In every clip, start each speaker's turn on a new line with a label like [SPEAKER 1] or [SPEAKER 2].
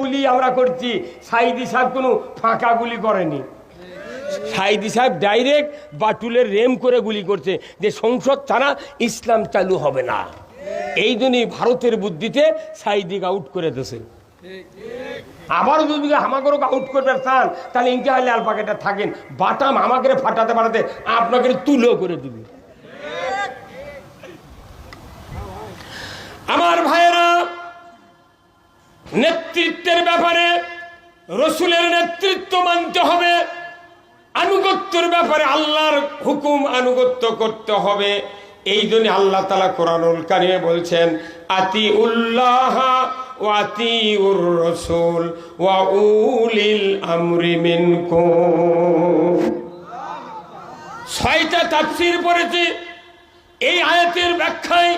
[SPEAKER 1] গুলি আমরা করছি, সাইদি সাহেব কোনো ফাঁকা গুলি করেনি। সাইদি সাহেব ডাইরেক্ট বাটুলের রেম করে গুলি করছে যে সংসদ ছাড়া ইসলাম চালু হবে না। এই জন্যই ভারতের বুদ্ধিতে সাইদিকে আউট করে দিয়েছে। আবার যদি আমাকে আউট করবে চান তাহলে ইনকে হলে আল পাকেটা থাকেন, বাটাম আমাকে ফাটাতে ফাটাতে আপনাকে তুলো করে দিবে। আমার ভাইয়েরা, নেতৃত্বের ব্যাপারে রসুলের নেতৃত্ব মানতে হবে, আনুগত্যের ব্যাপারে আল্লাহর হুকুম আনুগত্য করতে হবে। এই জন্য আল্লাহ তাআলা কোরআনুল কারীমে বলছেন আতিউল্লাহ ওয়া আতিউর রাসূল ওয়া উলিল আমরি মিনকুম। 6টা তাফসীর পড়েছি। এই আয়াতের ব্যাখ্যায়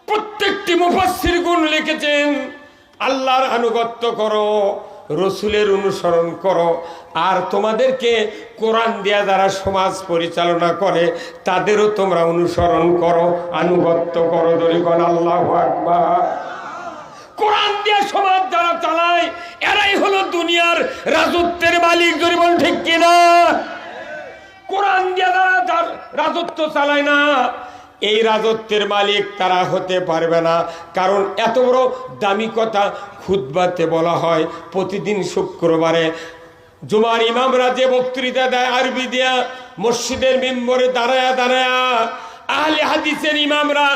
[SPEAKER 1] প্রত্যেকটি মুফাসসিরগণ লিখেছেন আল্লাহর আনুগত্য করো, রসুলের অনুসরণ করো, আর তোমাদেরকে কোরআন দিয়া যারা সমাজ পরিচালনা করে তাদেরও তোমরা অনুসরণ করো, আনুগত্য করো। দরিগণ আল্লাহু আকবার। কোরআন দিয়া সমাজ যারা চালায় এরাই হলো দুনিয়ার রাজত্বের মালিক। দরিগণ ঠিক কিনা? কোরআন দিয়া যারা রাজত্ব চালায় না, এই রাজত্বের মালিক তারা হতে পারবে না। কারণ এত বড় দামি কথা খুতবাতে বলা হয়। প্রতিদিন শুক্রবারে জুমার ইমামরা যে বক্তৃতা দেয় আরবি দিয়া, মসজিদের মিম্বরে দাঁড়ায়া দাঁড়ায়া আহলে হাদিসের ইমামরা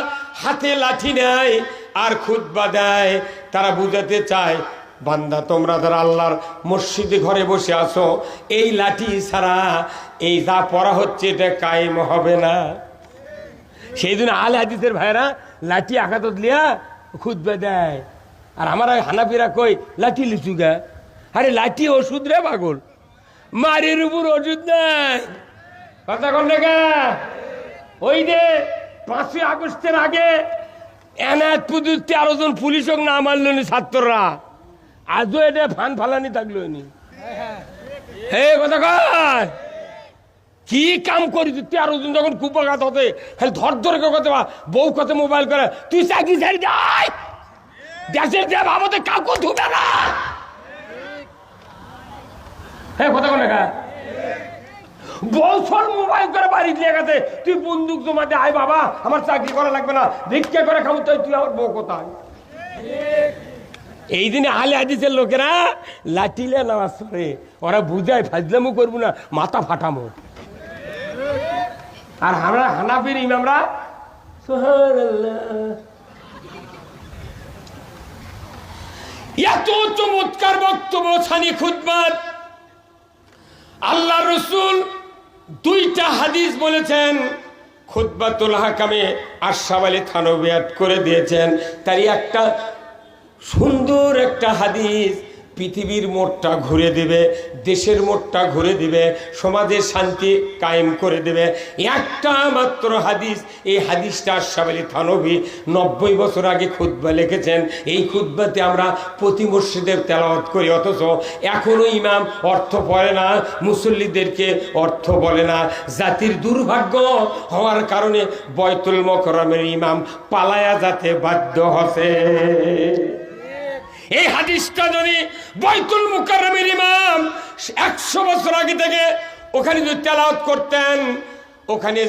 [SPEAKER 1] হাতে লাঠি নেয় আর খুতবা দেয়। তারা বুঝাতে চায়, বান্দা তোমরা যারা আল্লাহর মসজিদে ঘরে বসে আছো, এই লাঠি ছাড়া এই যা পড়া হচ্ছে এটা কায়েম হবে না। সেই জন্য আহলে হাদিসের ভাইরা লাঠি আঘাত লিয়া খুতবা দেয়। আর আমার হানাফিরা কই লাঠি লিচু গা। আরে লাঠি ওষুধ রে পাগল, মারির উপর ওষুধ নাই। কথা কন না? ওই যে 5ই আগস্টের আগে এনায়ত পুজোর 13 জন পুলিশ হোক না মারল নি ছাত্ররা, আজও এটা ফান ফালানি থাকলো নি। হে কথা কয় কি কাম করি তুই? 13 জন যখন কুপাঘাত হতে খালি ধর ধরে কথা, বউ কথা মোবাইল করে, তুই চাকরি ছাড়ি যাই, দেশের যে বাবদে কাউকে ধুবে না। হ্যাঁ কথা কোন বছর মোবাইল করে বাড়ি দিয়ে গেছে, তুই বন্দুক জমা দে, আয় বাবা আমার চাকরি করা লাগবে না, ভিক্ষা করে খাবো, তুই আমার বউ কোথায়? এই দিনে আহলে হাদিসের লোকেরা লাঠিলে নামাজ পড়ে, ওরা বুঝায় ফাজলামো করবো না, মাথা ফাটামো। আর আমরা হানাফির ইমামরা সুবহানাল্লাহ। এত চমৎকার বক্তব্য ছানি খুতবাত। আল্লাহ রসুল 2টা হাদিস বলেছেন, খুতবাতুল হাকামে আশরাফ আলী থানভী করে দিয়েছেন। তারই একটা সুন্দর একটা হাদিস পৃথিবীর মোড়টা ঘুরে দিবে, দেশের মোড়টা ঘুরে দিবে, সমাজের শান্তি কায়েম করে দেবে। একটা মাত্র হাদিস। এই হাদিসটা আশরাফ আলী থানভী 90 বছর আগে খুতবা লিখেছেন। এই খুতবাতে আমরা প্রতি মসজিদে তেলাওয়াত করি, অথচ এখনো ইমাম অর্থ পড়ে না, মুসল্লিদেরকে অর্থ বলে না। জাতির দুর্ভাগ্য হওয়ার কারণে বয়তুল মুকাররমের ইমাম পালায়া যেতে বাধ্য হচ্ছে। এই হাদিসটা যদি বয়তুল মুকাররমের ইমাম 100 বছর আগে থেকে ওখানে যদি তেলাওয়াত করতেন, ওখানে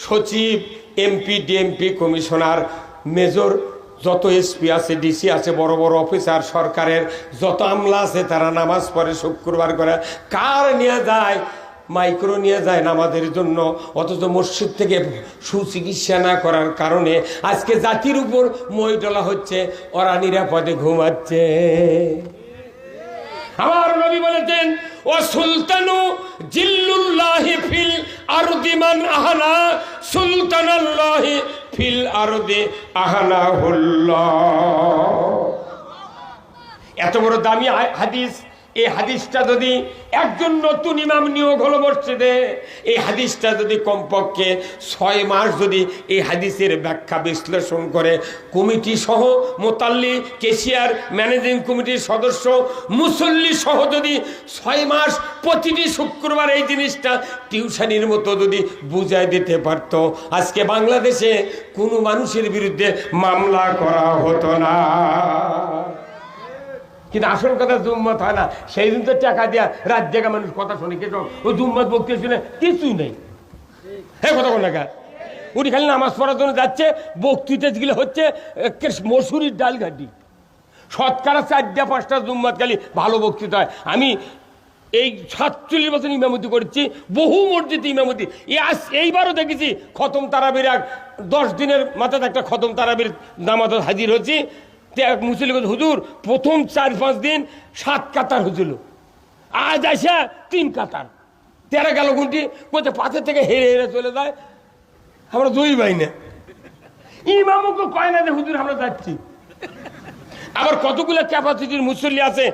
[SPEAKER 1] সচিব, এমপি, ডিএমপি, কমিশনার, মেজর, যত এসপি আছে, ডিসি আছে, বড় বড় অফিসার, সরকারের যত আমলা আছে, তারা নামাজ পড়ে শুক্রবার করে। কার নিয়ে যায়? মাইক্রো নিয়ে যায় নামাজের জন্য। অথচ মসজিদ থেকে সুচিকিৎসা না করার কারণে আজকে জাতির উপর মই ডলা হচ্ছে, ওরা নিরাপদে ঘুমাচ্ছে। আমার নবী বলেছেন, ও সুলতানু জিল্লুল্লাহি ফিল আরদি মান আহানা সুলতানাল্লাহি ফিল আরদি আহানাহুল্লাহ। এত বড় দামি হাদিস। এই হাদিসটা যদি একজন নতুন ইমাম নিয়োগ হলো মসজিদে, এই হাদিসটা যদি কমপক্ষে 6 মাস যদি এই হাদিসের ব্যাখ্যা বিশ্লেষণ করে, কমিটি সহ, মোতাল্লি, কেশিয়ার, ম্যানেজিং কমিটির সদস্য, মুসল্লি সহ যদি 6 মাস প্রতিটি শুক্রবার এই জিনিসটা টিউশনির মতো যদি বুঝাই দিতে পারত, আজকে বাংলাদেশে কোনো মানুষের বিরুদ্ধে মামলা করা হতো না। কিন্তু আসল কথা জুম্মত হয় না। সেই দিন তো টাকা দিয়া রাত জায়গা মানুষ কথা শুনে, কিন্তু ওই জুম্মত বক্তৃতা শুনে কিছুই নেই। হ্যাঁ, কথা কোন টাকা উনি খালি নামাজ পড়ার জন্য যাচ্ছে, বক্তৃতা যেগুলো হচ্ছে মসুরির ডাল ঘাটি, শতকরা 4-5টা জুম্মত খালি ভালো বক্তৃতা হয়। আমি এই 47 বছর ইমামতি করেছি, বহু মসজিদে ইমামতি। এইবারও দেখেছি খতম তারাবির 10 দিনের মাথায় একটা খতম তারাবির নামাজ হাজির হয়েছি। মুসলিম হুজুর প্রথম 4-5 দিন 7 কাতার হয়েছিল, আজ আসা 3 কাতার। 13 গেল ঘন্টি কোথায় পাথর থেকে হেরে হেরে চলে যায়। আমরা দুই ভাই না, ইমামকে কয় না যে হুজুর আমরা যাচ্ছি। আবার কতগুলো ক্যাপাসিটির মুসল্লি আছে,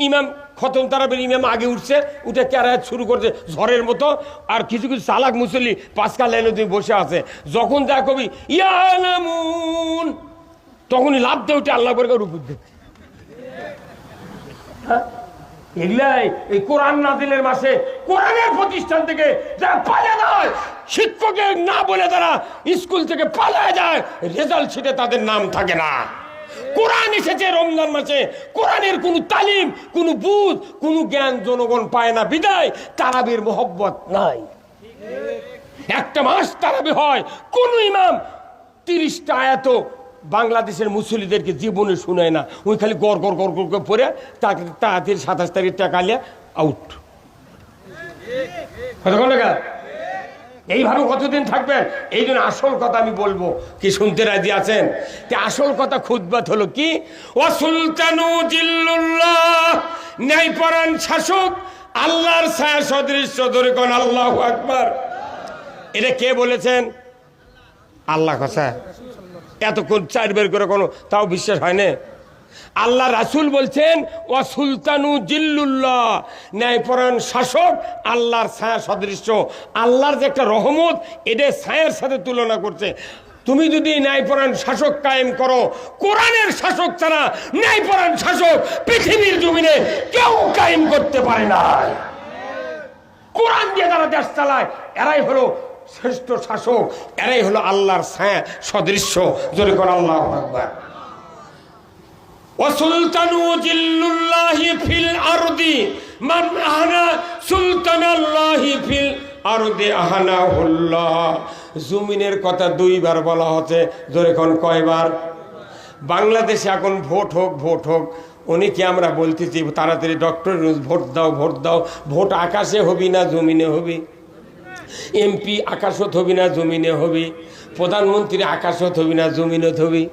[SPEAKER 1] ইমাম খতম তারাবির ইমাম আগে উঠছে, উঠে ক্যারায়াত শুরু করছে ঝড়ের মতো। আর কিছু কিছু চালাক মুসল্লি 5 লাইনে তুমি বসে আছে, যখন যা কবি ইয়ালামুন তখনই লাভ দিয়ে উঠে আল্লাহ করে উপর দিয়ে। এগুলাই এই কোরআন নাজিলের মাসে কোরআনের প্রতিষ্ঠান থেকে যারা পালিয়ে যায়, শিক্ষকের না বলে তারা স্কুল থেকে পালিয়ে যায়, রেজাল্ট শিটে তাদের নাম থাকে না। কোরআন এসেছে রমজান মাসে, কোরআনের কোনো তালিম, কোনো বুঝ, কোনো জ্ঞান জনগণ পায় না, বিদায় তারাবির মোহব্বত নাই। একটা মাস তারাবি হয়, কোন ইমাম 30টা আয়াত বাংলাদেশের মুসল্লিদেরকে জীবনে শুনায় না। ওই খালি গড় গড় গড় গড় করে পড়ে তাকে তাড়াতাড়ি 27 তারিখ টাকা নিয়ে আউট। এইভাবে কতদিন থাকবেন? এই জন্য আসল কথা আমি বলবো, কি শুনতে রাজি আছেন? আসল কথা খুতবাত হলো কি, ওয়া সুলতানু জিল্লুল্লাহ, ন্যায়পরায়ণ শাসক আল্লাহর ছায়া সদৃশ্য। ধরে কোন আল্লাহু আকবার। এটা কে বলেছেন? আল্লাহ কথা এতক্ষণ 4 বের করে কোনো তাও বিশ্বাস হয় না। আল্লাহ রাসূল বলছেন ওয়া সুলতানু জিল্লুল্লাহ, ন্যায়পরায়ণ শাসক আল্লাহর ছায়া সদৃশ্য। আল্লাহর যে একটা রহমত, এটা ছায়ার সাথে তুলনা করছে। তুমি যদি ন্যায়পরায়ণ শাসক কায়েম করো, কোরআনের শাসক ছাড়া ন্যায়পরায়ণ শাসক পৃথিবীর জমিনে কেউ কায়েম করতে পারে না। কোরআন দিয়ে যারা দেশ চালায় এরাই হলো শ্রেষ্ঠ শাসক, এরাই হলো আল্লাহর ছায়া সদৃশ্য। জোরে করে আল্লাহু আকবার। ওয়াসুলতানু জিল্লুল্লাহি ফিল আরদি মান আহানা সুলতানাল্লাহি ফিল আরদি আহানাহুল্লাহ। জমিনের কথা 2 বার বলা হচ্ছে। জোরে কোন কয়বার? বাংলাদেশে এখন ভোট হোক, ভোট হোক, অনেকে আমরা বলতেছি তাড়াতাড়ি ডক্টর ভোট দাও, ভোট দাও। ভোট আকাশে হবি না জমিনে হবি? এমপি আকাশত হবি না জমিনে হবি? প্রধানমন্ত্রী আকাশত হবি না জমিনত হবি?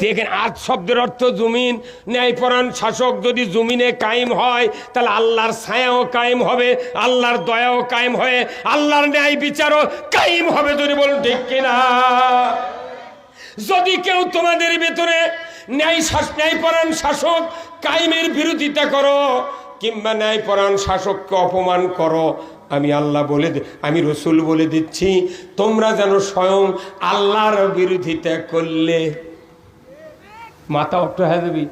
[SPEAKER 1] দেখেন, 8 শব্দের অর্থ জমিন। ন্যায়পরায়ণ শাসক যদি জমিনে কায়েম হয়, তাহলে আল্লাহর ছায়াও কায়েম হবে, আল্লাহর দয়াও কায়েম হয়, আল্লাহর ন্যায় বিচারও কায়েম হবে। যদি বলুন ঠিক কিনা? যদি কেউ তোমাদের ভেতরে ন্যায়পরায়ণ শাসক কায়েমের বিরোধিতা করো, কিংবা ন্যায়পরায়ণ শাসককে অপমান করো, আমি আল্লাহ আমি রসুল বলে দিচ্ছি, তোমরা যেন স্বয়ং আল্লাহর বিরোধিতা করলে মাথা অক্ট হয়ে যাবি।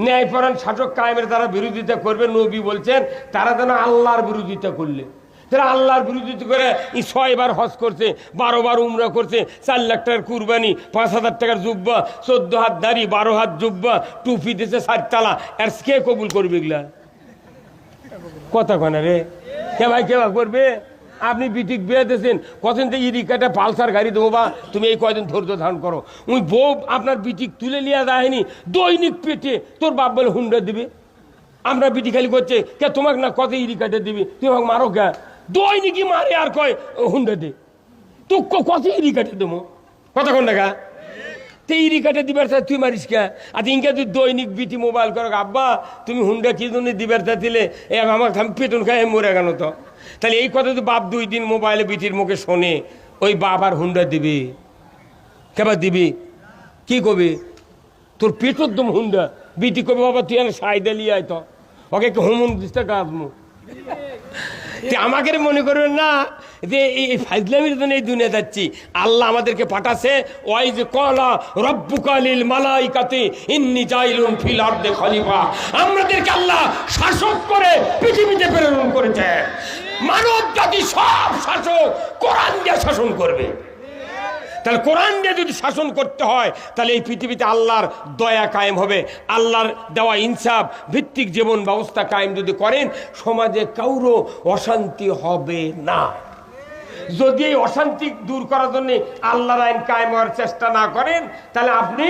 [SPEAKER 1] ন্যায়পরায়ণ শাসক কায়েমের তারা বিরোধিতা করবে, নবী বলছেন তারা যেন আল্লাহর বিরোধিতা করলে। তারা আল্লাহর বিরোধিতা করে 6 বার হজ করছে, 12 বার উমরা করছে, 4 লাখ টাকার কুরবানি, 5000 টাকার জুব্বা, 14 হাত দাড়ি, 12 হাত জুব্বা, টুপি দিয়েছে 4 তালা। আর কে কবুল করবে এগুলা? কথা কয় না রে, কে ভাই কে করবে? আপনি বিটিক বিয়ে দিয়েছেন, কতদিন থেকে ইরিকাটা পালসার গাড়ি দেবো, বা তুমি এই কয়দিন ধৈর্য ধারণ করো। ওই বউ আপনার বিটিক তুলে নিয়ে যায়নি, দৈনিক পেটে তোর বাপ বলে হুন্ডা দিবি। আমরা বিটি খালি করছে কে তোমাকে না কত ইরিকাটা দিবি, তুমি আমাকে মারো কে? দৈনিকই মারে আর কয় হুন্ডা দে। তো কত ইরিকাটা দেবো? কতক্ষণ দেখা ইরিকাটা দিবার চাই তুই মারিস কে? আর ইনকে তুই দৈনিক বিটি মোবাইল করো, আব্বা তুমি হুন্ডা কি জন্য দিবার চা দিলে, আমার পেটন খায় মরে গেল। তো তাহলে এই কথা তো বাপ 2 দিন মোবাইলে বিটির মুখে শোনে, ওই বাপ আর হুন্ডা দিবি কেবার দিবি? কি কবি? তোর পেটর দম হুন্ডা। বিটি কবি বাবা তুই সাইডে লিয়ে আয়, তো ওকে হুমুন দিতে কাঁদমু। আমাকে মনে করবেন না যে এই ফাজলামির জন্য এই দুনিয়া যাচ্ছি। আল্লাহ আমাদেরকে পাঠাছে, ওই যে কলা রব্বুকা লিল মালাইকাতি ইন্নী জাইলুন ফিল আরদি খলিফা। আমাদেরকে আল্লাহ শাসক করে পৃথিবীতে প্রেরণ করেছে। মানব জাতি সব শাসক কোরআন দিয়ে শাসন করবে। তাহলে কোরআন দিয়ে যদি শাসন করতে হয় তাহলে এই পৃথিবীতে আল্লাহর দয়া কায়েম হবে, আল্লাহর দেওয়া ইনসাফ ভিত্তিক জীবন ব্যবস্থা কায়েম যদি করেন, সমাজে কারো অশান্তি হবে না। যদি এই অশান্তি দূর করার জন্য আল্লাহর আইন কায়েম হওয়ার চেষ্টা না করেন, তাহলে আপনি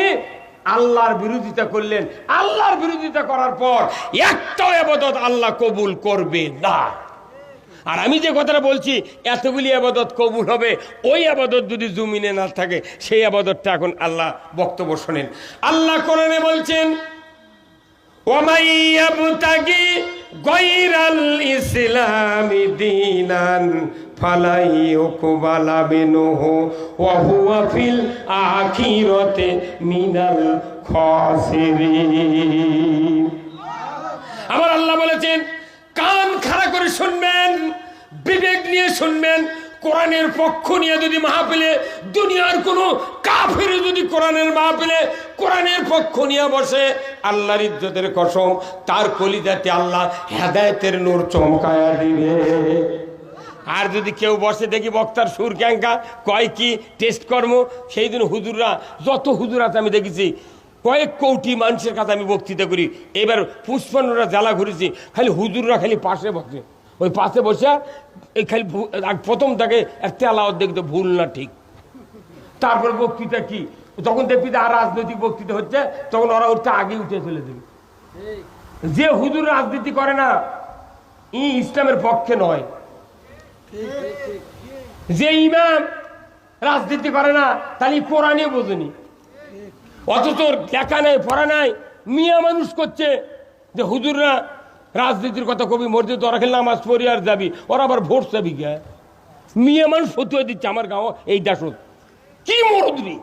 [SPEAKER 1] আল্লাহর বিরোধিতা করলেন। আল্লাহর বিরোধিতা করার পর একটাও ইবাদত আল্লাহ কবুল করবে না। আর আমি যে কথাটা বলছি, এতগুলি ইবাদত কবুল হবে, ওই ইবাদত যদি জমিনে না থাকে, সেই ইবাদতটা এখন আল্লাহ বক্তব্য শোনেন। আল্লাহ কোরআনে বলছেন, ওয়ামাই ইয়াবতাগি গায়রাল ইসলামি দীনান ফালাই ইউকবালা মিনহু ওয়া হুয়া ফিল আখিরাতি মিনাল খাসিরিন। আমার আল্লাহ বলেছেন, কান খাড়া করে শুনবেন, বিবেক নিয়ে শুনবেন। কোরআনের পক্ষ নিয়ে যদি মাহফিলে দুনিয়ার কোনো কাফের যদি কোরআনের মাহফিলে কোরআনের পক্ষ নিয়ে বসে, আল্লাহর ইজ্জতের কসম, তার কলিজাতে আল্লাহ হেদায়েতের নূর চমকায়া দিবে। আর যদি কেউ বসে দেখি বক্তার সুর ক্যাঙ্কা, কয় কি টেস্ট কর্ম, সেই দিন হুজুররা, যত হুজুর আছে আমি দেখেছি, কয়েক কোটি মানুষের কাছে আমি বক্তৃতা করি। এবার পুষ্পান্নরা জ্বালা ঘুরেছি, খালি হুজুররা খালি পাশে বসে, ওই পাশে বসে এই খালি প্রথম তাকে একটা আলাওয়াত দেখতো ভুল না ঠিক, তারপর বক্তৃতা কি, তখন দেখবি আর রাজনৈতিক বক্তৃতা হচ্ছে, তখন ওরা ওটা আগে উঠে চলে দেবে। যে হুজুর রাজনীতি করে না, ইসলামের পক্ষে নয়। যে ইমাম রাজনীতি করে না, তাহলে কোরআনে বোঝেনি। অথচ দেখা নাই, পড়া নাই, মিয়া মানুষ করছে যে হুজুররা রাজনীতির কথা কবি, মসজিদ ওরা খেলে নামাজ পড়ি আর যাবি, ওরা আবার ভোট চাবি গে। মিয়া মানুষ ফতুয়া দিচ্ছে আমার গাঁও এই দাসত, কি মরদরি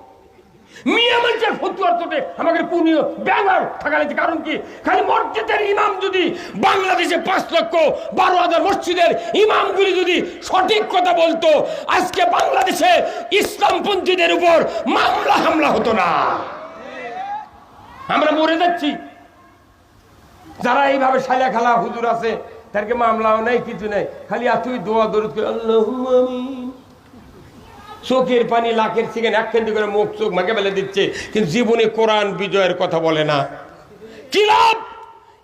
[SPEAKER 1] মিয়া মানুষের ফতুয়ার তোটে আমাকে পুনিও ব্যানার থাকা লাগছে। কারণ কি, খালি মসজিদের ইমাম যদি বাংলাদেশে 5,12,000 মসজিদের ইমামগুলি যদি সঠিক কথা বলতো, আজকে বাংলাদেশে ইসলামপন্থীদের উপর মামলা হামলা হতো না। আমরা মরে যাচ্ছি। যারা এইভাবে সালা খালা হুজুর আছে, তাদেরকে মামলাও নেই, কিছু নেই, খালি এতই দোয়া দরুদ করে আল্লাহুম্মা আমিন। চোখের পানি লাখের চিকেন একখান্তি করে মুখ চোখ মাকে ফেলে দিচ্ছে, কিন্তু জীবনে কোরআন বিজয়ের কথা বলে না। কি লাভ?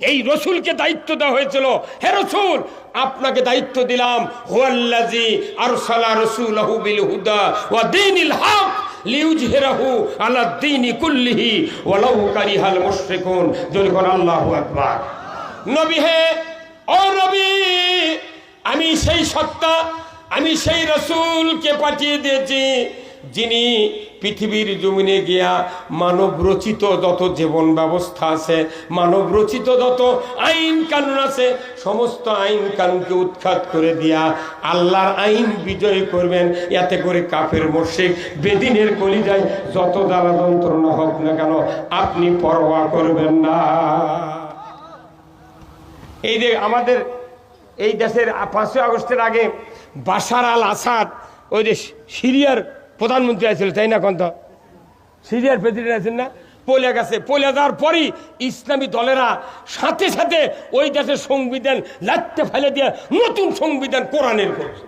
[SPEAKER 1] এই রসুলকে দায়িত্ব দেওয়া হয়েছিল, হে রসুল আপনাকে দায়িত্ব দিলাম, হুয়াল্লাযী আরসালা রাসূলাহু বিল হুদা ওয়া দীনিল হক লিইয়ুযহিরাহু আলা দ্বীনি কুল্লিহি ওয়ালাউ কারিহাল মুশরিকুন। যখন আল্লাহু আকবার। নবী হে, ও নবী, আমি সেই সত্তা, আমি সেই রসুলকে পাঠিয়ে দিয়েছি, যিনি পৃথিবীর জমিনে গিয়া মানব রচিত যত জীবন ব্যবস্থা আছে, মানব রচিত যত আইন কানুন আছে, সমস্ত আইন কানুনকে উৎখাত করে দিয়া আল্লাহর আইন বিজয় করবেন। এতে করে কাফের মুশরিক বেদিনের কলিজায় যত জ্বালা যন্ত্রণা হোক না কেন, আপনি পরোয়া করবেন না। এই যে আমাদের এই দেশের 5ই আগস্টের আগে বাশার আল আসাদ, ওই যে সিরিয়ার প্রধানমন্ত্রী আছিল, তাই না? কন্ত সিরিয়ার প্রেসিডেন্ট আছেন না, পলে গেছে। পলে যাওয়ার পরই ইসলামী দলেরা সাথে সাথে ওই দেশের সংবিধান লাত্তে ফেলে দিয়ে নতুন সংবিধান কোরআনের করছে।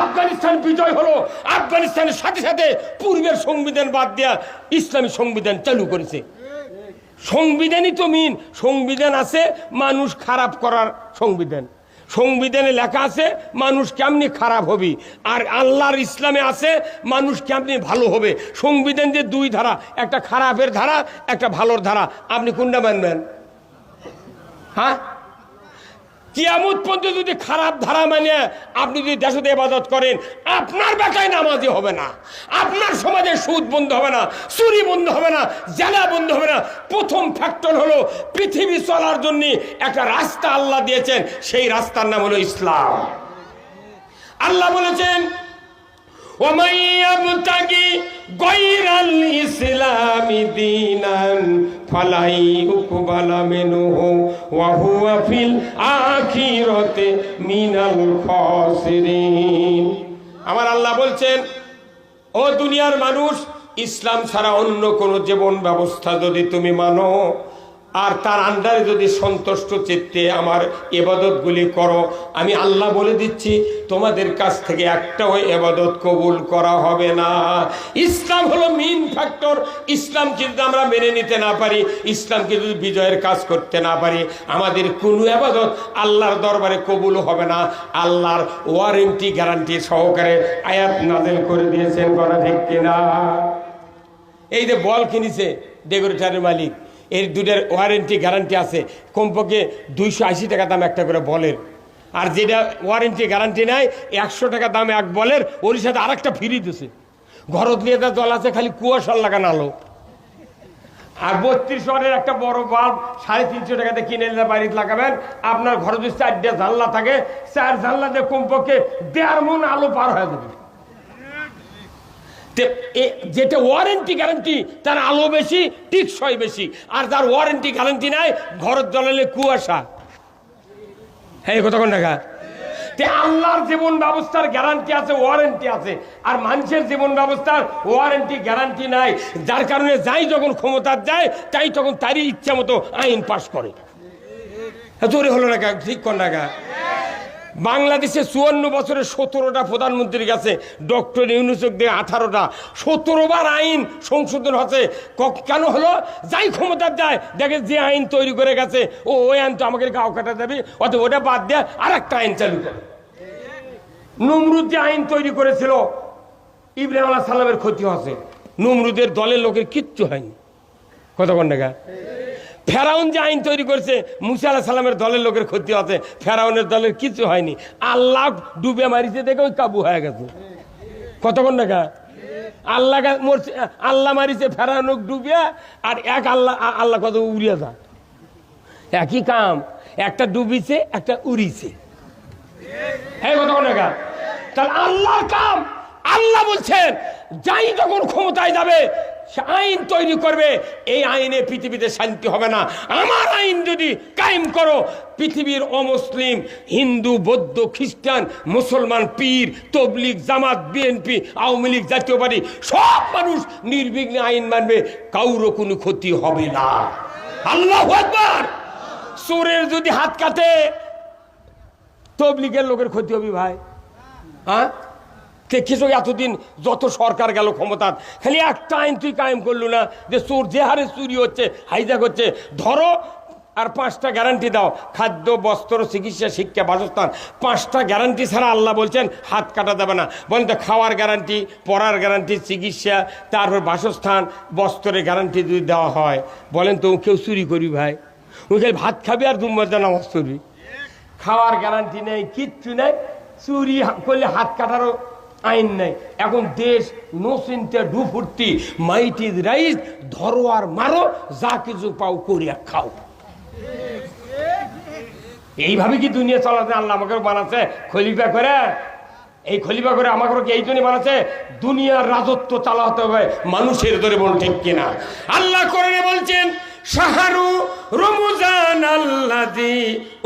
[SPEAKER 1] আফগানিস্তান বিজয় হলো, আফগানিস্তানের সাথে সাথে পূর্বের সংবিধান বাদ দেয়া ইসলামী সংবিধান চালু করেছে। সংবিধানই তো মিন, সংবিধান আছে মানুষ খারাপ করার সংবিধান, সংবিধানে লেখা আছে মানুষ কেমনি খারাপ হবে, আর আল্লাহর ইসলামে আছে মানুষ কেমনি ভালো হবে। সংবিধান যে 2 ধারা, একটা খারাপের ধারা, একটা ভালোর ধারা, আপনি কোনটা মানবেন? হ্যাঁ, কিয়ামত পর্যন্ত যদি খারাপ ধারা মানে আপনি যদি দেশে ইবাদত করেন, আপনার বেটায় নামাজি হবে না, আপনার সমাজে সুদ বন্ধ হবে না, চুরি বন্ধ হবে না, জেলা বন্ধ হবে না। প্রথম ফ্যাক্টর হলো পৃথিবী চলার জন্য একটা রাস্তা আল্লাহ দিয়েছেন, সেই রাস্তার নাম হলো ইসলাম। আল্লাহ বলেছেন, ومن يبتغي غير الإسلام دينا فلن يقبل منه وهو في الآخرة من الخاسرين। আমার আল্লাহ বলছেন, ও দুনিয়ার মানুষ, ইসলাম ছাড়া অন্য কোন জীবন ব্যবস্থা যদি তুমি মানো, আর তার আন্ডারে যদি সন্তুষ্ট চিত্তে আমার ইবাদতগুলি করো, আমি আল্লাহ বলে দিচ্ছি তোমাদের কাছ থেকে একটাও ইবাদত কবুল করা হবে না। ইসলাম হলো মেইন ফ্যাক্টর। ইসলামকে যদি আমরা মেনে নিতে না পারি, ইসলামকে যদি বিজয়ের কাজ করতে না পারি, আমাদের কোনো ইবাদত আল্লাহর দরবারে কবুল হবে না। আল্লাহর ওয়ারেন্টি গ্যারান্টি সহকারে আয়াত নাযিল করে দিয়েছেন, কথা ঠিক কিনা? এই যে বল কিনেছে ডেকোরেটরের মালিক, এর দুটার ওয়ারেন্টি গ্যারান্টি আছে, কমপক্ষে 280 টাকা দাম একটা করে বলের। আর যেটা ওয়ারেন্টি গ্যারান্টি নাই, 100 টাকা দাম এক বলের, ওর সাথে আর একটা ফ্রি দিছে। ঘরত নিয়ে তার জল আছে, খালি কুয়াশার লাগানো আলো। আর 32 ওয়াটের একটা বড় বাল্ব 350 টাকাতে কিনে নিলে বাড়িতে লাগাবেন। আপনার ঘরে যদি 4টা জানলা থাকে, 4 জানলা দিয়ে কমপক্ষে 1.5 মণ আলো পার হয়ে যাবে। যেটা ওয়ারেন্টি গ্যারান্টি, তার আলো বেশি, টিকসই বেশি। আর যার ওয়ারেন্টি গ্যারান্টি নাই, ঘরের জ্বলালে কুয়াশা। হ্যাঁ, কত কোন টাকা? আল্লাহর জীবন ব্যবস্থার গ্যারান্টি আছে, ওয়ারেন্টি আছে। আর মানুষের জীবন ব্যবস্থার ওয়ারেন্টি গ্যারান্টি নাই, যার কারণে যাই যখন ক্ষমতার যায়, তাই তখন তারই ইচ্ছা মতো আইন পাশ করে। জোরে হলো না, ঠিক কোন টাকা? বাংলাদেশে 54 বছরে 17টা প্রধানমন্ত্রী গেছে, ডক্টর ইউনূসকে দিয়ে 18টা, 17 বার আইন সংশোধন হচ্ছে। কেন হলো? যাই ক্ষমতার যায়, দেখে যে আইন তৈরি করে গেছে, ওই আইন তো আমাকে গাও কাটা দেবে, অথবা ওটা বাদ দেয় আর একটা আইন চালু করে। নমরুদ যে আইন তৈরি করেছিল, ইব্রাহিম আলাইহিস সালামের ক্ষতি হচ্ছে, নমরুদের দলের লোকের কিচ্ছু হয়নি। কত কোন টাকা? ফেরাউন যে আইন তৈরি করছে, মুসা আলাইহিস সালামের দলের লোকের ক্ষতি আছে, ফেরাউনের দলের কিছু হয়নি। আল্লাহ ডুবে মারিছে দেখে ওই কাবু হয়ে গেছে। কতক্ষণ টাকা? আল্লাহ মারিছে ফেরাউন ডুবে, আর এক আল্লাহ কত উড়িয়ে যা, একই কাম। একটা ডুবিছে, একটা উড়িছে। হ্যাঁ, কতক্ষণ টাকা? তাহলে আল্লাহর কাম। আল্লাহ বলছেন যাই যখন ক্ষমতায় যাবে, আইন তৈরি করবে, এই আইনে পৃথিবীতে শান্তি হবে না। আমার আইন যদি কায়েম করো, পৃথিবীর অমুসলিম, হিন্দু, বৌদ্ধ, খ্রিস্টান, মুসলমান, পীর, তবলিগ, জামাত, বিএনপি, আওয়ামী লীগ, জাতীয় পার্টি, সব মানুষ নির্বিঘ্নে আইন মানবে, কারো কোনো ক্ষতি হবে না। আল্লাহু আকবার। চোরের যদি হাত কাটে, তবলিগের লোকের ক্ষতি হবে ভাই? হ্যাঁ, দেখেছ এতদিন যত সরকার গেল ক্ষমতা, খালি একটা আইন তুই কায়েম করলো না, যে চোর যে হারে চুরি হচ্ছে, হাইজ্যাক হচ্ছে, ধরো আর 5টা গ্যারান্টি দাও, খাদ্য, বস্ত্র, চিকিৎসা, শিক্ষা, বাসস্থান। 5টা গ্যারান্টি ছাড়া আল্লাহ বলছেন হাত কাটা যাবে না। বলেন তো, খাওয়ার গ্যারান্টি, পড়ার গ্যারান্টি, চিকিৎসা, তারপর বাসস্থান, বস্ত্রের গ্যারান্টি যদি দেওয়া হয়, বলেন তো কেউ চুরি করবি ভাই? ওই খালি ভাত খাবি আর দুমজা নামাজ করবি। খাওয়ার গ্যারান্টি নেই, কিচ্ছু নেই, চুরি করলে হাত কাটারও আইন নেই। এখন দেশ নো চিন্তা ডু ফুর্তি, মাইট ইজ রাইট, ধরো আর মারো, যা কিছু পাও করিয়া খাও। এইভাবে কি দুনিয়া চলাতে আল্লাহ আমাকে বানাচ্ছে খলিফা করে? এই খলিফা করে আমাকে কি এই জন্য বানাচ্ছে? দুনিয়ার রাজত্ব চালাতে হবে মানুষের ধরে, বল ঠিক কিনা? আল্লাহ কোরআনে বলছেন, শাহরু রমজান আল্লাযী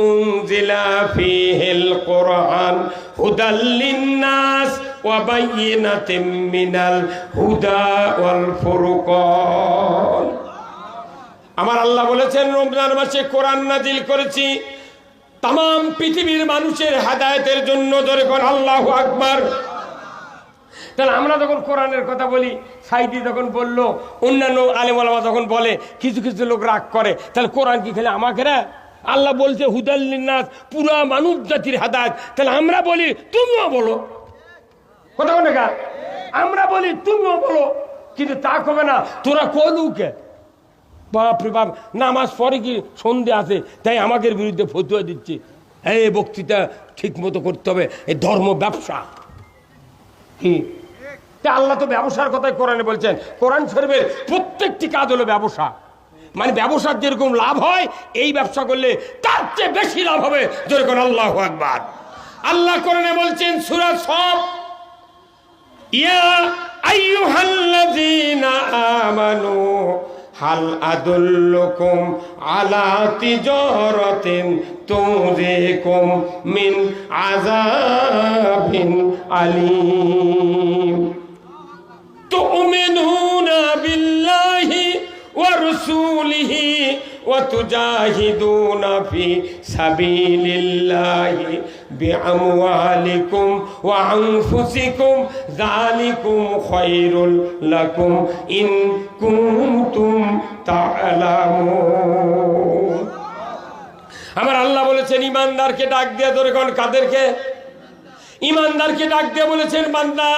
[SPEAKER 1] উনজিলা ফীহিল কুরআন হুদাল লিন-নাস ওয়া বায়িনাতিম মিনাল হুদা ওয়াল ফুরকান। আমার আল্লাহ বলেছেন, রমজান মাসে কোরআন নাজিল করেছি তামাম পৃথিবীর মানুষের হেদায়েতের জন্য। ধরে কোন আল্লাহু আকবার। তাহলে আমরা যখন কোরআনের কথা বলি, সাইদি যখন বললো, অন্যান্য আলেম ওলামা যখন বলে, কিছু কিছু লোক রাগ করে, তাহলে কোরআন কি খেলে আমাকে না? আল্লাহ বলছে হুদাল লিন-নাস, পুরা মানব জাতির হেদায়েত। তাহলে আমরা বলি তুমিও বলো, কথা বলে না? আমরা বলি তুমিও বলো, কিন্তু তা কবে না। তোরা কলুকে বাপরে বাপ, নামাজ পড়ে কি সন্ধে আছে, তাই আমাদের বিরুদ্ধে ফতুয়া দিচ্ছে। এই বক্তৃতা ঠিক মতো করতে হবে, এই ধর্ম ব্যবসা কি? আল্লাহ তো ব্যবসার কথাই কোরআনে বলছেন। কোরআন শরীফের প্রত্যেকটি কাজ হলো ব্যবসা। মানে ব্যবসার যেরকম লাভ হয়, এই ব্যবসা করলে তার চেয়ে বেশি লাভ হবে। যেরকম আল্লাহু আকবার। আল্লাহ কোরআনে বলছেন সূরা সফ, ইয়া আইয়ুহাল্লাযীনা আমানু হাল আদুল্লুকুম আলা তিজারাতিন তুনজিকুম মিন আযাবিন আলীম তু'মিনুনা বিল্লাহি ওয়া রাসূলিহি ওয়া তুজাহিদুনা ফি সাবিলিল্লাহি বিআমওয়ালিকুম ওয়া আনফুসিকুম যালিকুম খায়রুল লাকুম ইন কুনতুম তা'লামুন। আমার আল্লাহ বলেছেন ইমানদারকে ডাক দিয়ে ধরে কোন কাদেরকে? ইমানদারকে ডাক দিয়ে বলেছেন বান্দা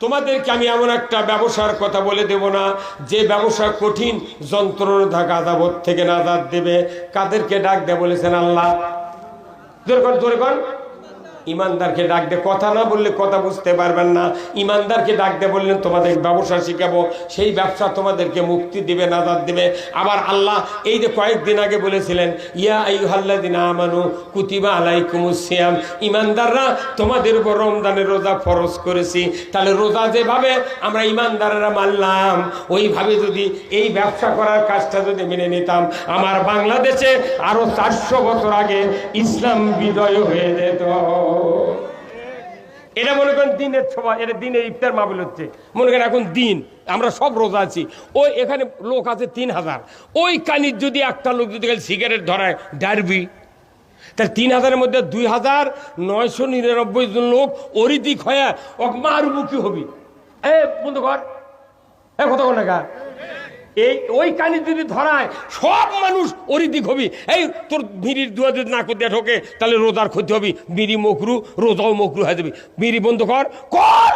[SPEAKER 1] তোমাদেরকে আমি এমন একটা ব্যবসার কথা বলে দেব না যে ব্যবসা কঠিন যন্ত্রণা আযাব থেকে নাজাত দেবে। কাদেরকে ডাক দিয়ে বলেছেন আল্লাহ? জোরে কোন ইমানদারকে ডাক দে। কথা না বললে কথা বুঝতে পারবেন না। ইমানদারকে ডাক দে বললেন তোমাদের ব্যবসা শিখাবো, সেই ব্যবসা তোমাদেরকে মুক্তি দিবে, নাজাত দিবে। আবার আল্লাহ এই যে কয়েকদিন আগে বলেছিলেন ইয়া আইয়ুহাল্লাযিনা আমানু কুতিবা আলাইকুমুস সিয়াম, ইমানদাররা তোমাদের উপর রমজানের রোজা ফরজ করেছি। তাহলে রোজা যেভাবে আমরা ইমানদাররা মানলাম ওইভাবে যদি এই ব্যবসা করার কাজটা যদি মেনে নিতাম, আমার বাংলাদেশে আরো 400 বছর আগে ইসলাম বিজয় হয়ে যেত। এটা মনে করেন দিনের সভা, এটা দিনের ইফতার মাহফিল হচ্ছে। মনে করেন এখন দিন আমরা সব রোজা আছি, ওই এখানে লোক আছে 3000, ওই কানির যদি একটা লোক যদি সিগারেট ধরায় ডারবি, তার 3000-এর মধ্যে 2999 জন লোক অরিদিক হয়ে মারুমুখী হবি। এ বন্ধু ঘর এ কত টাকা এই ওই কানি যদি ধরায় সব মানুষ অরিদিক হবি। এই তোর বিড়ির দুয়া যদি না করে ঢোকে তাহলে রোজার ক্ষতি হবি, বিড়ি মকরু, রোজাও মকরু হয়ে যাবি। বিড়ি বন্ধ কর কর।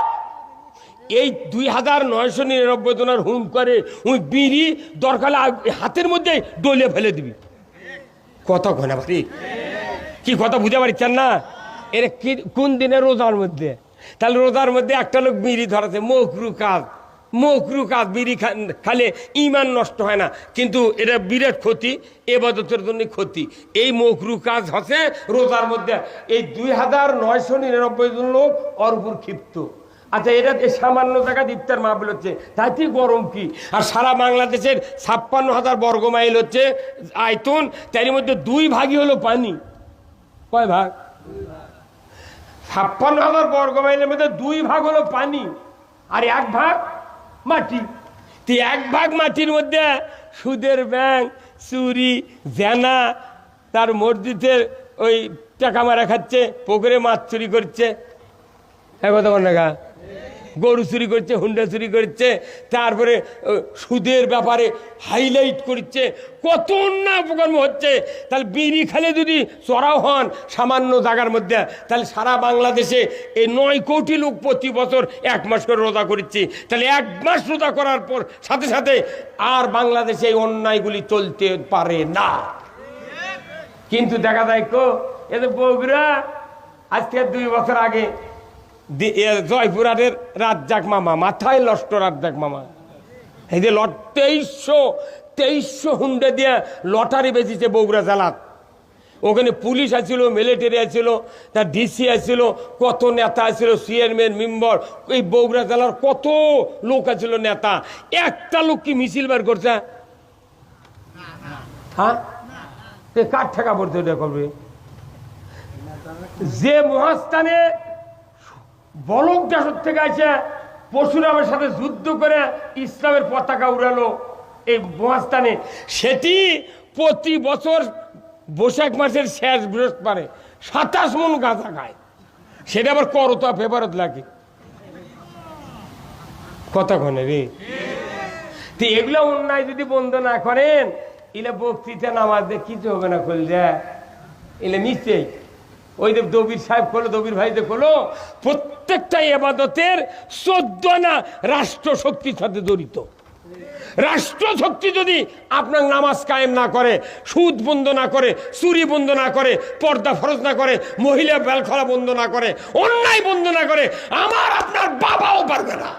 [SPEAKER 1] এই 2999 জনের হুম করে ওই বিড়ি দরকার হাতের মধ্যে ডলে ফেলে দিবি। কত ঘনা ভারি কি কথা বুঝে পারছেন না? এর কোন দিনে? রোজার মধ্যে। তাহলে রোজার মধ্যে একটা লোক বিড়ি ধরাছে, মকরু কাজ, মকরু কাজ। বিড়ি খালে ইমান নষ্ট হয় না, কিন্তু এটা বিরাট ক্ষতি, ইবাদতের জন্য ক্ষতি। এই মকরু কাজ হচ্ছে রোজার মধ্যে। এই 2999 জন লোক ওর উপর ক্ষিপ্ত। আচ্ছা, এটা সামান্য জায়গা ইফতার মাহফিল হচ্ছে, তাইতে গরম কি? আর সারা বাংলাদেশের 56,000 বর্গ মাইল হচ্ছে আয়তন, তার মধ্যে 2 ভাগই হলো পানি। কয় ভাগ? 56,000 বর্গ মাইলের মধ্যে 2 ভাগ হলো পানি, আর 1 ভাগ মাটি। 1 ভাগ মাটির মধ্যে সুদের ব্যাংক, চুরি, জেনা, তার মসজিদের ওই টাকা মারা খাচ্ছে, পুকুরে মাছ চুরি করছে, টাকা গরু চুরি করছে, হুন্ডা চুরি করছে, তারপরে সুদের ব্যাপারে হাইলাইট করছে, কত অন্যায় অপকর্ম হচ্ছে। তাহলে বিড়ি খেলে যদি চড়াও হন সামান্য জায়গার মধ্যে, তাহলে সারা বাংলাদেশে এই 9 কোটি লোক প্রতি বছর 1 মাস করে রোজা করছে। তাহলে 1 মাস রোজা করার পর সাথে সাথে আর বাংলাদেশে এই অন্যায়গুলি চলতে পারে না। কিন্তু দেখা যায় কো এদের বগুড়া আজকে 2 বছর আগে জয়পুরহাটের রাজ্জাক মামা, মাথায় নষ্ট রাজ্জাক মামা, এই যে 2300 হুন্ডা দিয়ে লটারি বেঁচেছে বগুড়া জেলাত। ওখানে পুলিশ আসছিল, মিলিটারি আসছিল, তার ডিসি আসছিল, কত নেতা আসছিল, চেয়ারম্যান, মেম্বার, এই বগুড়া জেলার কত লোক আসছিল নেতা। একটা লোক কি মিছিল বের করছে? হ্যাঁ, কার ঠেকা পড়তে করবে? যে মহাস্থানে বলক দেশের থেকে আছে পরশুরামের সাথে যুদ্ধ করে ইসলামের পতাকা উড়ালো এই মহাস্থানে, সেটি প্রতি বছর বৈশাখ মাসের শেষ বৃহস্পতিবারে 27 মণ গাঁজা খায়। সেটা আবার করতা ফেভারত লাগে কতক্ষণে রে। তো এগুলো অন্যায় যদি বন্ধ না করেন, এলে বক্তৃতা নামাজ দিয়ে কিছু হবে না। খুল যায় এলে নিশ্চয়ই ওই যে দবির সাহেব খোলো, দবির ভাই যে খোলো, প্রত্যেকটা ইবাদতের 14 না রাষ্ট্র শক্তির সাথে জড়িত। রাষ্ট্র শক্তি যদি আপনার নামাজ কায়েম না করে, সুদ বন্ধ না করে, চুরি বন্ধ না করে, পর্দা ফরজ না করে, মহিলা বেলখলা বন্ধ না করে, অন্যায় বন্ধ না করে, আমার আপনার বাবাও পারবে না।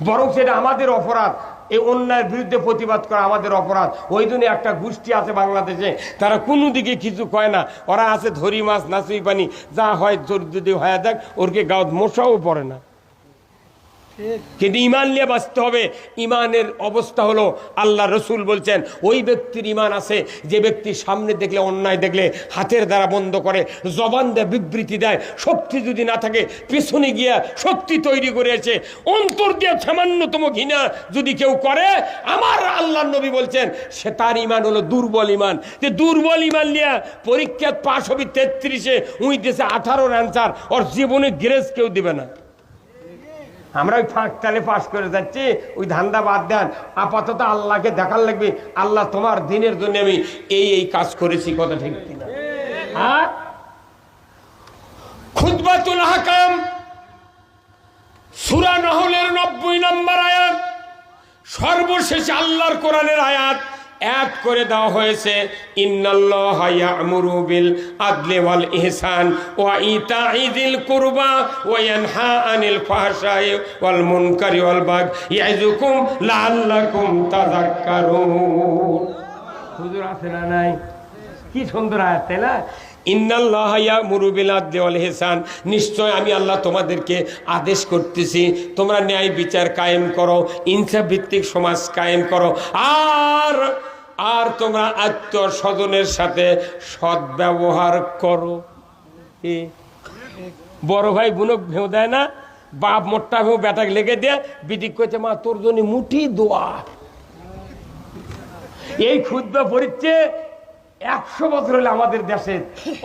[SPEAKER 1] বরং সেটা আমাদের অপরাধ। এই অন্যায়ের বিরুদ্ধে প্রতিবাদ করা আমাদের অপরাধ। ওই জন্য একটা গোষ্ঠী আছে বাংলাদেশে, তারা কোনো দিকে কিছু কয় না। ওরা আছে ধরি মাছ, নাচুই পানি, যা হয় যদি হয়ে যাক, ওরকে গাঁত মশাও পড়ে না। কিন্তু ইমান নিয়ে বাঁচতে হবে। ইমানের অবস্থা হলো আল্লাহ রসুল বলছেন ওই ব্যক্তির ইমান আছে যে ব্যক্তি সামনে দেখলে অন্যায় দেখলে হাতের দ্বারা বন্ধ করে, জবান দেয়, বিবৃতি দেয়। শক্তি যদি না থাকে পেছনে গিয়া শক্তি তৈরি করেছে, অন্তর দিয়ে সামান্যতম ঘৃণা যদি কেউ করে, আমার আল্লাহ নবী বলছেন সে তার ইমান হলো দুর্বল ইমান। যে দুর্বল ইমান নিয়ে পরীক্ষা পাশ হবে 33-এ, উই দেশে 18 অ্যান্সার, ওর জীবনে গ্রেস কেউ দিবে না। আমরা ওই ফাঁক তালে পাশ করে যাচ্ছি, ওই ধান্দা বাদ দেন। আপাতত আল্লাহকে দেখার লাগবে, আল্লাহ তোমার দিনের জন্য আমি এই কাজ করেছি, কথা ঠিক কিনা? হ্যাঁ, খুতবাতুল আহকাম সূরা নহলের 90 নম্বর আয়াত, সর্বশেষ আল্লাহর কোরআনের আয়াত অ্যাড করে দেওয়া হয়েছে। ইন্নাল্লাহা ইয়া'মুরু বিল আদলি ওয়াল ইহসান ওয়া ইতা'i যিল কুরবা ওয়া ইয়ানহা আনিল ফাহশাই ওয়াল মুনকারি ওয়াল বাগই ইয়া'যুকুম লাআল্লাকুম তাযাক্কারুন। হুজুর আছে না নাই? কি সুন্দর আয়াত, তাই না? ইন্নাল্লাহা ইয়া'মুরু বিল আদলি ওয়াল ইহসান, নিশ্চয় আমি আল্লাহ তোমাদেরকে আদেশ করতেছি তোমরা ন্যায় বিচার কায়েম করো, ইনসাফ ভিত্তিক সমাজ কায়েম করো, আর তোমরা আত্মীয় স্বজনের সাথে সদ্ব্যবহার করো। বড় ভাই বোনক ভেউ দেয় না, বাপ মোট্টা ভেউ বেটাকে লেগে দেয়, বিদিক করছে মা তোর জন্য মুঠি দোয়া। এই খুতবা পড়ছে 100 বছর হলে আমাদের দেশে,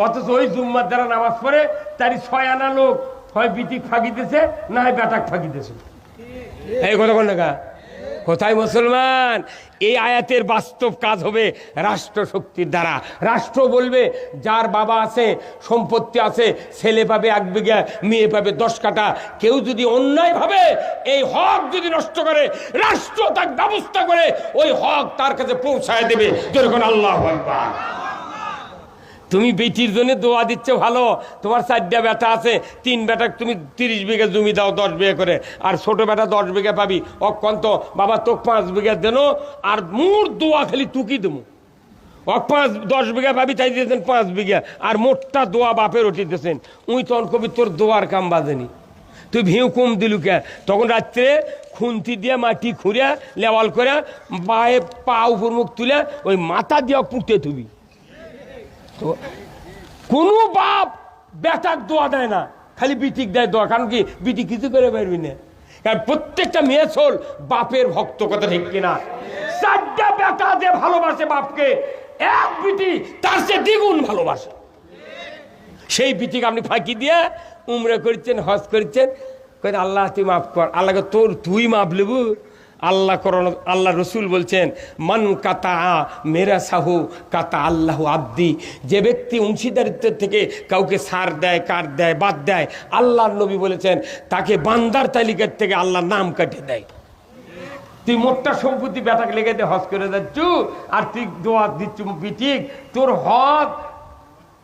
[SPEAKER 1] অথচ ওই জুম্মার দ্বারা নামাজ পড়ে তারই 6 আনা লোক হয় বিতিক ফাঁকি দিতেছে, না হয় বেটাক ফাঁকি দিতেছে। এই কথা কোন না কোথায় মুসলমান? এই আয়াতের বাস্তব কাজ হবে রাষ্ট্র শক্তির দ্বারা। রাষ্ট্র বলবে যার বাবা আছে, সম্পত্তি আছে, ছেলে পাবে 1 বিঘা, মেয়ে পাবে 10 কাঠা। কেউ যদি অন্যায় ভাবে এই হক যদি নষ্ট করে, রাষ্ট্র তার ব্যবস্থা করে ওই হক তার কাছে পৌঁছায় দেবে। যখন আল্লাহু আকবার। তুমি বেটির জন্য দোয়া দিচ্ছ ভালো, তোমার 4টা বেটা আছে, 3 বেটা তুমি 30 বিঘা জমি দাও 10 বিঘা করে, আর ছোট বেটা 10 বিঘা পাবি। অকন্ত বাবা তোকে 5 বিঘা দেন, আর মোট দোয়া খালি তুকি দেবো। 10 বিঘা পাবি, তাই দিয়েছেন 5 বিঘা, আর মোটটা দোয়া বাপের উঠিতেছেন। উই তখন কবি তোর দোয়ার কাম বাজেনি, তুই ভিউ কম দিলু কে? তখন রাত্রে খুন্তি দিয়ে মাটি খুঁড়িয়া লেওয়াল করে বায়ে পা উপর মুখ তুলে ওই মাথা দিয়ে পুঁতে থুবি। কোন বাপ বেটাক দোয়া দেয় না, খালি বিটিক দেয় দোয়া। কারণ কি? বিটি কিছু করে পারবি না, কারণ প্রত্যেকটা মেয়ে ছোল বাপের ভক্ত, কথা ঠিক কিনা? 4টা বেটা যে ভালোবাসে বাপকে, এক বিটি তার চেয়ে দ্বিগুণ ভালোবাসে। সেই বিটিকে আপনি ফাঁকি দিয়ে উমরা করছেন, হজ করছেন, আল্লাহ তুই মাফ কর। আল্লাহকে তুই মাফ লেবু? আল্লাহ করণ, আল্লাহ রসুল বলছেন মান কাতা মেরা সাহু কাতা আল্লাহ আব্দি। যে ব্যক্তি অংশীদারিত্বের থেকে কাউকে ছাড় দেয়, কাট দেয়, বাদ দেয়, আল্লাহর নবী বলেছেন তাকে বান্দার তালিকার থেকে আল্লাহর নাম কাটে দেয়। তুই মোটটা সম্পত্তি বেটাকে লেগে দিয়ে হজ করে যাচ্ছ, আর তুই দোয়া দিচ্ছ বিটিক, তোর হজ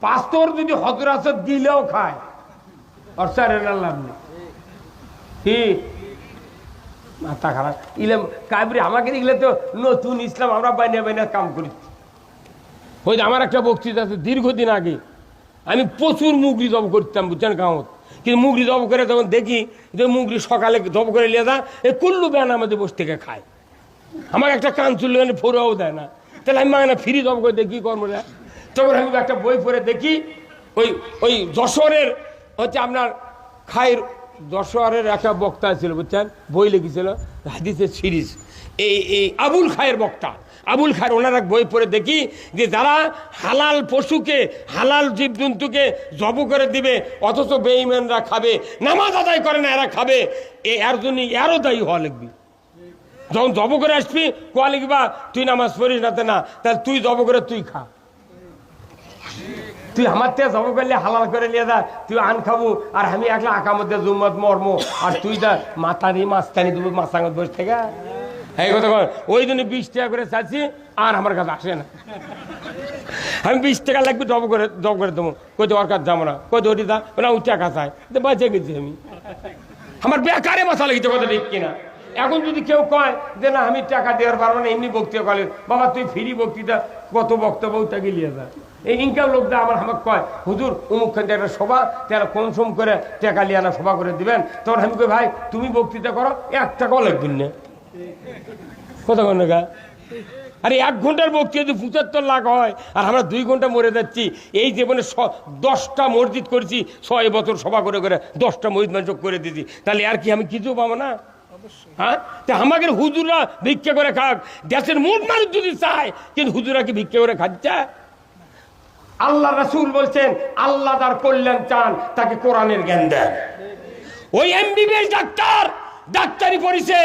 [SPEAKER 1] 5 তোর যদি হজর আসর দিলেও খায়, আর সারেন আল্লাহ নেই। কি মাথা খারাপ ইলাম কাবরি আমাকে দেখলে তো নতুন ইসলাম আমরা বাইনা বাইনা কাম করি। ওই আমার একটা বক্তৃতা আছে দীর্ঘদিন আগে, আমি প্রচুর মুগরি জব করতাম, বুঝছেন গাঁৱত। কিন্তু মুগরি জব করে তখন দেখি যে মুগরি সকালে জব করে নিয়ে যা, এই কুল্লু ব্যান আমাদের বসে থেকে খায়। আমাকে একটা কান চুল ফোরাও দেয় না, তাহলে আমি মানে ফ্রি জব করে দেখি কর্ম দেয়। তখন আমি একটা বই পড়ে দেখি, ওই যশোরের হচ্ছে আপনার খায়ের, যশোরের একটা বক্তা ছিল, বুঝছেন, বই লিখেছিল হাদিসের সিরিজ। এই আবুল খায়ের বক্তা, আবুল খায়ের, ওনার এক বই পড়ে দেখি যে যারা হালাল পশুকে, হালাল জীবজন্তুকে জব করে দিবে, অথচ বেঈমানরা খাবে, নামাজ আদায় করে না এরা খাবে, এর জন্য এরও দায়ী হওয়া লিখবি। যখন জব করে আসবি কোয়া লিখবা তুই নামাজ পড়িস না, না তাহলে তুই জব করে তুই খা। তুই আমার থেকে জব করলে হালাল করে নিয়ে যা, তুই আন খাবো, আর আমি একলা আঁকা মধ্যে জুম্মত মর্ম, আর তুই তা মাথানি মাছতানি দেবো মাছাঙ্গত বসে থেকে। এই কথা কর, ওই জন্য 20 টাকা করে চাচ্ছি, আর আমার কাছে আসে না। আমি 20 টাকা লাগবে জব করে দেবো, কই ওর কাছে যাবো না, কই ওটি দা না ওই টাকা চাই, বাঁচে গেছি আমি। আমার বেকারে মাথা লেগেছে, কথা ঠিক কিনা? এখন যদি কেউ কয় যে না আমি টাকা দেওয়ার পারবো না, এমনি বক্তৃতা করেন, বাবা তুই ফ্রি বক্তৃতা কত বক্তব্য তা গিলিয়ে যায়। এই ইনকাম লোকটা আমাকে কয় হুজুর অমুকখান একটা সভা তারা কম সম করে টাকা লিয়ে আনা সভা করে দিবেন। তখন আমি কই ভাই তুমি বক্তৃতা করো 1 টাকাও লাগবেন না। কথা কন না? আরে 1 ঘন্টার বক্তৃতা যদি 75 লাখ হয় আর আমরা 2 ঘন্টা মরে যাচ্ছি। এই জীবনে 10টা মসজিদ করেছি, 6 বছর সভা করে করে 10টা মসজিদ মানুষ করে দিয়েছি, তাহলে আর কি আমি কিছু পাবো না? হ্যাঁ, তা আমাদের হুজুরা ভিক্ষা করে খাক, দেশের মোট মানুষ যদি চায়, কিন্তু হুজুরা কি ভিক্ষা করে খাচ্ছে? আল্লাহ রাসূল বলছেন আল্লাহ যার কল্যাণ চান তাকে কোরআনের জ্ঞান দেন। ওই এমবিবিএস ডাক্তার ডাক্তারি পড়িছে,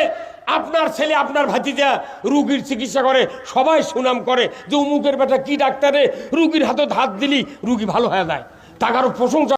[SPEAKER 1] আপনার ছেলে আপনার ভাতিজা রুগীর চিকিৎসা করে, সবাই সুনাম করে যে অমুকের বেটা কি ডাক্তারে রুগীর হাতে হাত দিলি রুগী ভালো হয়ে যায়, তাকারও প্রশংসা